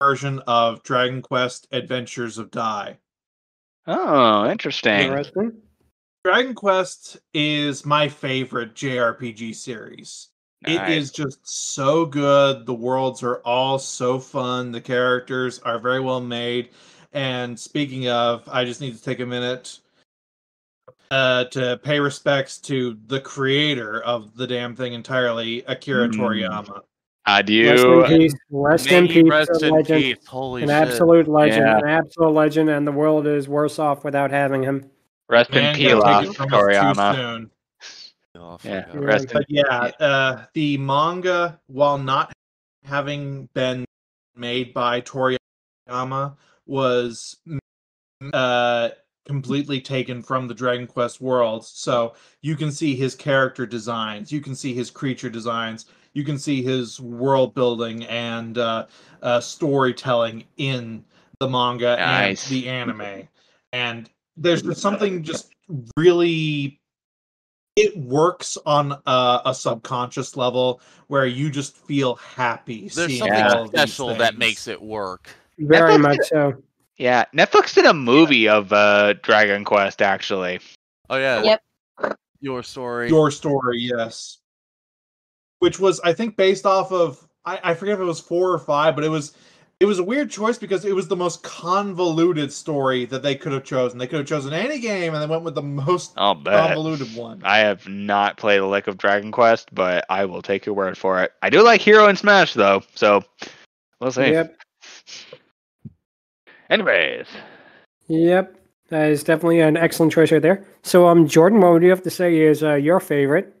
version of Dragon Quest: Adventures of Dai. Oh, interesting. Dragon Quest is my favorite JRPG series. Nice. It is just so good. The worlds are all so fun. The characters are very well made. And speaking of, I just need to take a minute to pay respects to the creator of the damn thing entirely, Akira Toriyama. Adieu. Rest in peace. Rest in Legend. peace. Holy An shit. absolute legend. Yeah. An absolute legend, and the world is worse off without having him. Rest in peace, Toriyama. Soon. Oh, Yeah. God. Rest But the manga, while not having been made by Toriyama, was completely taken from the Dragon Quest worlds. So you can see his character designs, you can see his creature designs, you can see his world building and storytelling in the manga and the anime. And there's just something just really... It works on a subconscious level where you just feel happy. There's seeing something all of special these that things. makes it work. Very much so. Yeah, Netflix did a movie of Dragon Quest, actually. Oh yeah. Yep. Your Story. Your Story, yes. Which was, I think, based off of... I forget if it was 4 or 5, but it was a weird choice because it was the most convoluted story that they could have chosen. They could have chosen any game, and they went with the most convoluted one. I have not played a lick of Dragon Quest, but I will take your word for it. I do like Hero and Smash, though, so we'll see. Yep. Anyways. Yep. That is definitely an excellent choice right there. So, Jordan, what would you have to say is your favorite?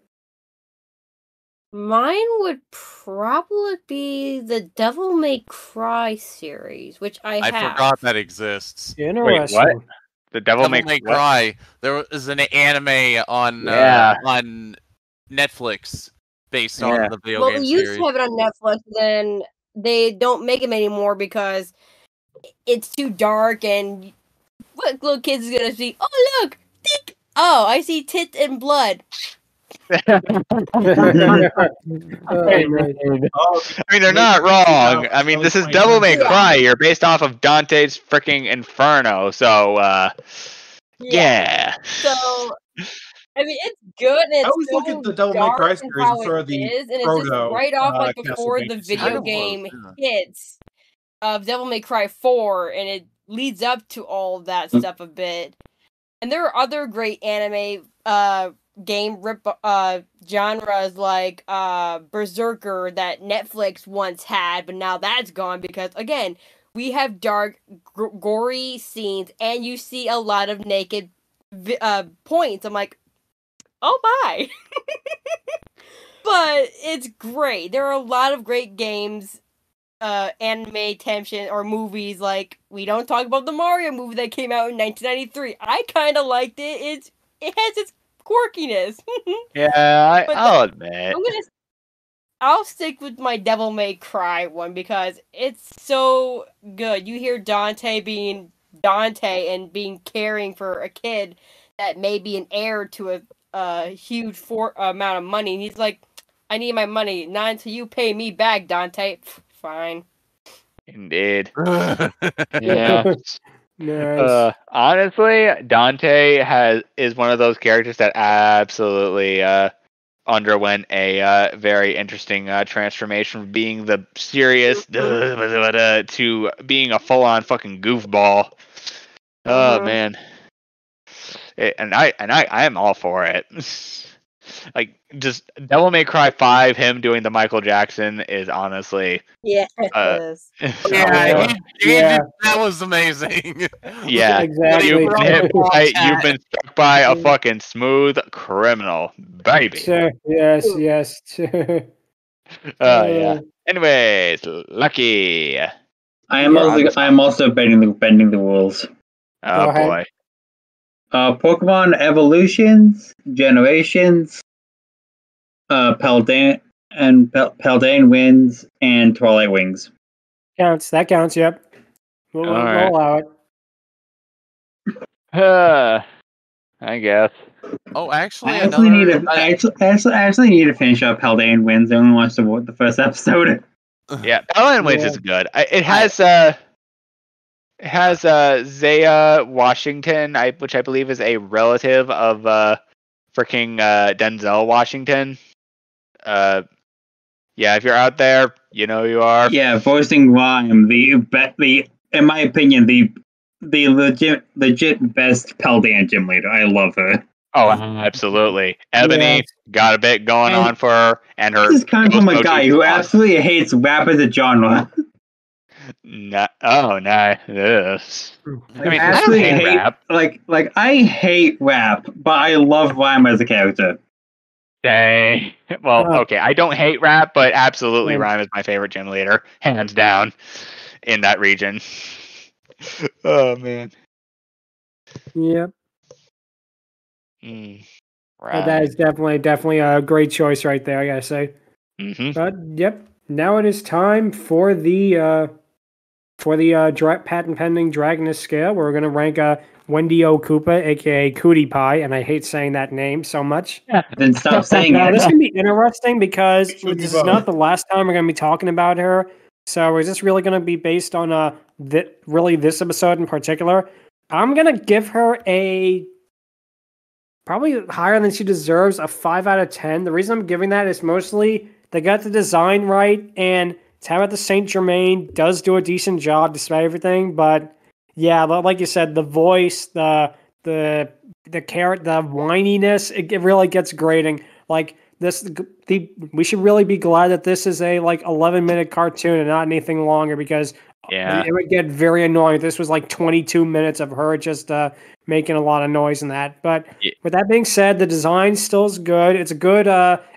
Mine would probably be the Devil May Cry series, which I have. I forgot that exists. Interesting. Wait, what? The Devil May Cry. There was an anime on Netflix based on the video game Well, we used series. to have it on Netflix, then they don't make them anymore because it's too dark and what little kids is gonna see? Oh look! Tick! Oh, I see tits and blood. I mean, they're not wrong. I mean, this is Devil May Cry. You're based off of Dante's freaking Inferno, so yeah. So, I mean, it's good. And it's I always look at the Devil May Cry series as sort of the and it's proto, just right off like before the Castlevania video series. game hits of Devil May Cry 4, and it leads up to all of that stuff a bit. And there are other great anime game genres like Berserker that Netflix once had, but now that's gone because, again, we have dark, gory scenes, and you see a lot of naked points. I'm like, oh my! But it's great. There are a lot of great games, anime tension or movies. Like, we don't talk about the Mario movie that came out in 1993. I kind of liked it. It has its quirkiness. Yeah, I'll admit. I'll stick with my Devil May Cry one because it's so good. You hear Dante being Dante and being caring for a kid that may be an heir to a huge amount of money. And he's like, I need my money. Not until you pay me back, Dante. Fine. Indeed. Yeah. Nice. Honestly, Dante is one of those characters that absolutely underwent a very interesting transformation from being the serious to being a full-on fucking goofball. Oh man, and I am all for it. Like, just Devil May Cry 5, him doing the Michael Jackson is honestly... Yes. That was amazing. Yeah, exactly. You've been struck by a fucking smooth criminal, baby. Yes. Yeah. Anyways, Lucky. I'm also bending the rules. Oh boy. Pokemon evolutions, generations, Paldean winds, and Twilight Wings. Counts. That counts. Yep. We'll allow it. I guess. Oh, actually, I actually need to finish up Paldean Winds. I only watched the first episode. Yeah, Paldean Winds is good. It has Zaya Washington, which I believe is a relative of freaking Denzel Washington. Yeah, if you're out there, you know who you are. Yeah, voicing Rhyme, the in my opinion, the legit best Paldean gym leader. I love her. Oh, absolutely. Ebony got a bit going on for her, and her. This is coming from a guy who absolutely hates rap as a genre. Yes. I mean, I don't hate rap. Like I hate rap, but I love Rhyme as a character. Dang. Well, okay. I don't hate rap, but absolutely, Rhyme is my favorite gym leader, hands down, in that region. Oh man. Yep. Right. That is definitely a great choice right there, I gotta say. Mm-hmm. But yep, now it is time for the patent pending Dragoness Scale. We're gonna rank Wendy O. Koopa, aka Cootie Pie, and I hate saying that name so much. Then stop saying it. This is gonna be interesting because this is not the last time we're gonna be talking about her. So is this really gonna be based on this episode in particular? I'm gonna give her a probably higher than she deserves, a 5 out of 10. The reason I'm giving that is mostly they got the design right, and Tabitha St. Germain does do a decent job despite everything. But yeah, like you said, the voice, the carrot, the whininess, it really gets grating. Like we should really be glad that this is a 11-minute cartoon and not anything longer, because it would get very annoying if this was 22 minutes of her just making a lot of noise in that. But with that being said, the design still is good. It's a good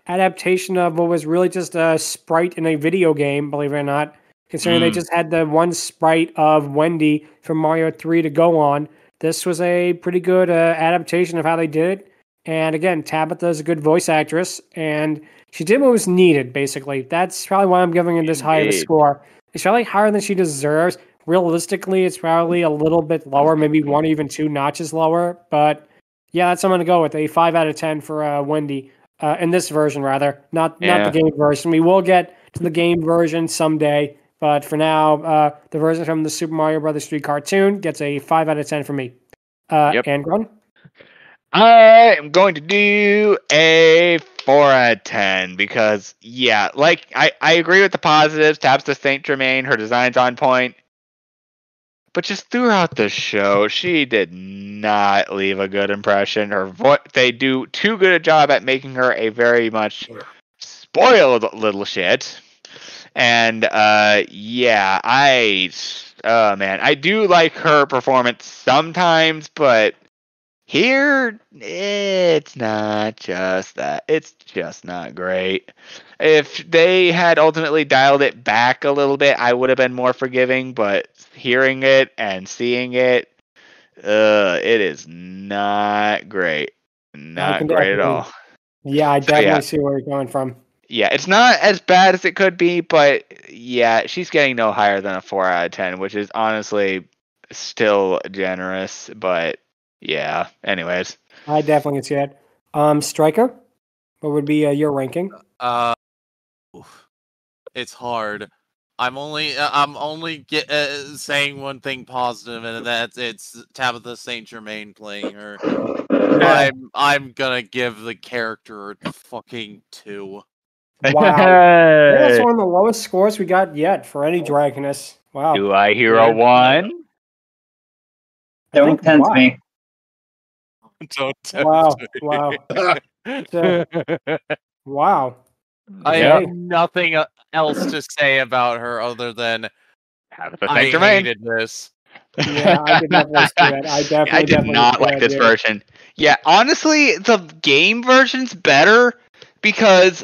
adaptation of what was really just a sprite in a video game, believe it or not, considering they just had the one sprite of Wendy from Mario 3 to go on. This was a pretty good adaptation of how they did it. And again, Tabitha is a good voice actress, and she did what was needed, basically. That's probably why I'm giving her this high of a score. It's probably higher than she deserves. Realistically, it's probably a little bit lower, maybe 1 or even 2 notches lower. But yeah, that's what I'm going to go with, a 5 out of 10 for Wendy. In this version, rather. Not the game version. We will get to the game version someday. But for now, the version from the Super Mario Bros. 3 cartoon gets a 5 out of 10 for me. Angron? I am going to do a 4 out of 10 because, I agree with the positives. Tabitha St. Germain, her design's on point. But just throughout the show, she did not leave a good impression. They do too good a job at making her a very much spoiled little shit. And, I do like her performance sometimes, but here, it's not just that. It's just not great. If they had ultimately dialed it back a little bit, I would have been more forgiving, but hearing it and seeing it, it is not great. Not great at all. Yeah, I definitely see where you're going from. Yeah, it's not as bad as it could be, but yeah, she's getting no higher than a 4 out of 10, which is honestly still generous, but yeah, anyways. I definitely see it. Stryker, what would be your ranking? It's hard. I'm only saying one thing positive, and that's it's Tabitha St. Germain playing her. I'm gonna give the character a fucking 2. Wow, that's one of the lowest scores we got yet for any Dragoness. Wow. Do I hear a 1? Don't tempt me. Don't tempt me. Wow. I have nothing else to say about her other than I hated this. Yeah, I could definitely see that. I did not like this version. Yeah, honestly, the game version's better because,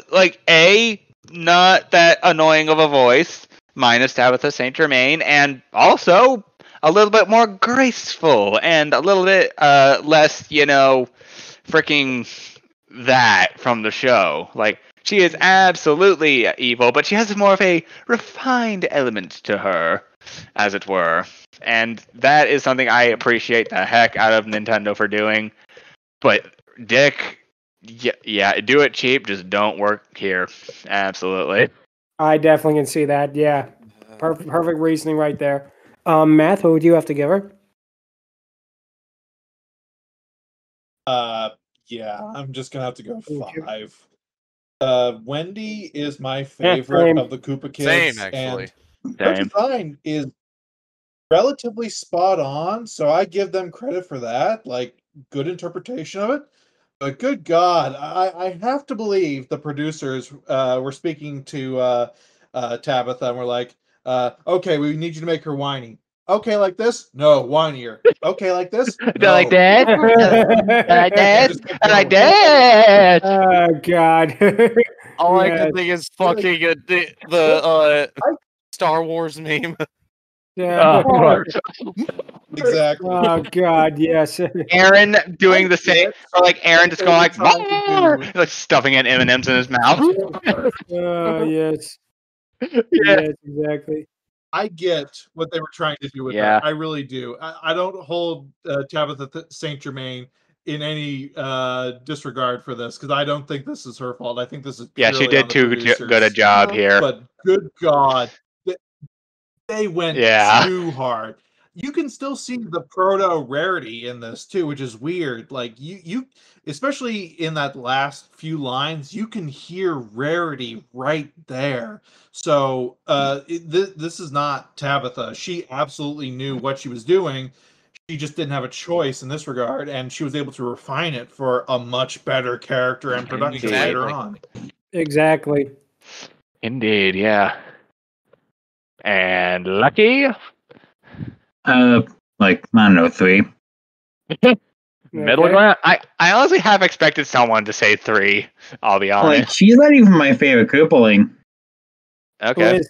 not that annoying of a voice, minus Tabitha St. Germain, and also a little bit more graceful and a little bit less, freaking that from the show. Like, she is absolutely evil, but she has more of a refined element to her, as it were. And that is something I appreciate the heck out of Nintendo for doing. But Dick, yeah, do it cheap, just don't work here. Absolutely. I definitely can see that. Yeah, perfect reasoning right there. Math, what would you have to give her? Yeah, I'm just gonna have to go 5. Wendy is my favorite of the Koopa kids. Same, actually. And her design is relatively spot on, so I give them credit for that. Like, good interpretation of it. But good God, I have to believe the producers were speaking to Tabitha and were like, okay, we need you to make her whiny. Okay, like this? No, whinier. Okay, like this? No. Like that? Like that? Like that? Oh, God. All I can think is fucking the Star Wars meme. Yeah. Exactly. Oh, God, yes. Aaron doing the same, or like Aaron just going like, like stuffing an M&Ms in his mouth. Oh, yes. Yeah. Yes, exactly. I get what they were trying to do with Yeah. her. I really do. I don't hold Tabitha St. Germain in any disregard for this, because I don't think this is her fault. I think this is Yeah, she purely on did the too producers. good a job here. But good God, they went Yeah. too hard. You can still see the proto rarity in this too, which is weird. Like you especially in that last few lines, you can hear rarity right there. So this is not Tabitha. She absolutely knew what she was doing. She just didn't have a choice in this regard, and she was able to refine it for a much better character and production later on. Exactly. Indeed, yeah. And Lucky? Like, I don't know, 3. Middle ground? I honestly have expected someone to say 3, I'll be honest. Like, she's not even my favorite Koopaling. Okay.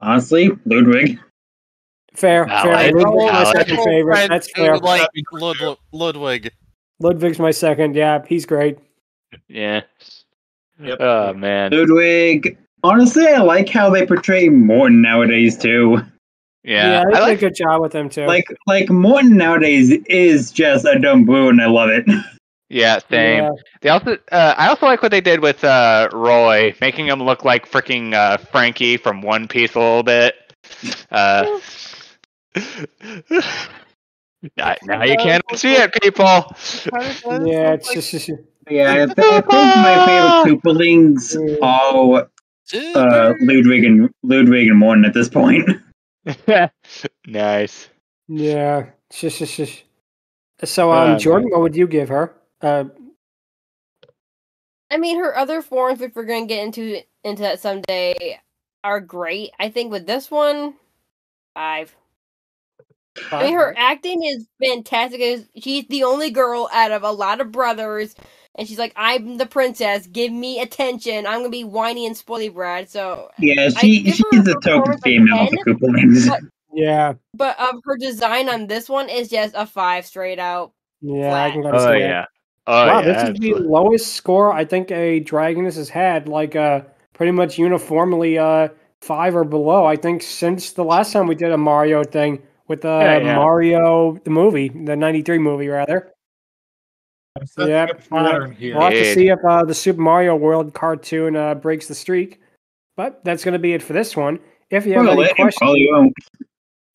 Honestly, Ludwig. Fair. Valid. Ludwig's my second favorite. That's fair. Like Ludwig. Ludwig's my second. Yeah, he's great. Yeah. Yep. Oh, man. Ludwig. Honestly, I like how they portray Morton nowadays, too. Yeah, they I did like a good job with him, too. Like Morton nowadays is just a dumb boo, and I love it. Yeah, same. Yeah. They also, I also like what they did with Roy, making him look like freaking Frankie from One Piece a little bit. Now you can't see it, people. Yeah, it's just... Yeah, I think my favorite Koopalings are Ludwig and Morton at this point. Nice. Yeah. So, Jordan, what would you give her? I mean, her other forms, if we're going to get into that someday, are great. I think with this one, 5. I mean, her acting is fantastic. She's the only girl out of a lot of brothers, and she's like, I'm the princess. Give me attention. I'm going to be whiny and spoily brat. So yeah, she's the token female of the Koopalings. Yeah. But her design on this one is just a 5 straight out. Yeah, flat. I can go see that. Yeah. Oh, wow, yeah, this is the lowest score I think a Dragoness has had, like pretty much uniformly 5 or below, I think, since the last time we did a Mario thing with Mario, the movie, the 93 movie, rather. Yep. We'll have to see if the Super Mario World cartoon breaks the streak. But that's going to be it for this one. If you have any questions... probably won't.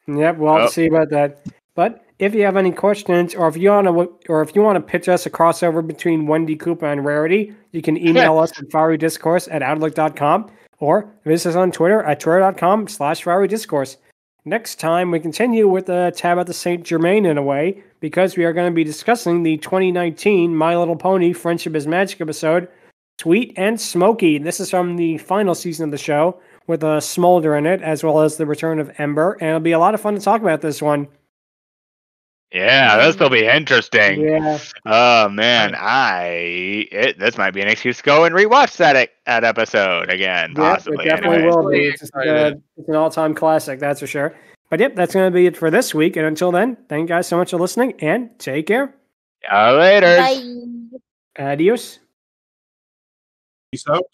Yep, we'll have to see about that. But if you have any questions, or if you want to pitch us a crossover between Wendy, Koopa, and Rarity, you can email us at FieryDiscourse@outlook.com, or visit us on Twitter at twitter.com/FieryDiscourse. Next time, we continue with Tabitha St. Germain in a way, because we are going to be discussing the 2019 My Little Pony Friendship is Magic episode, Sweet and Smoky. This is from the final season of the show, with a Smolder in it, as well as the return of Ember, and it'll be a lot of fun to talk about this one. Yeah, this will be interesting. Yeah. Oh man, this might be an excuse to go and rewatch that episode again. Possibly. It definitely anyway. will be. It's an all-time classic, that's for sure. But yep, that's going to be it for this week. And until then, thank you guys so much for listening, and take care. Later. Bye. Adios. Peace out.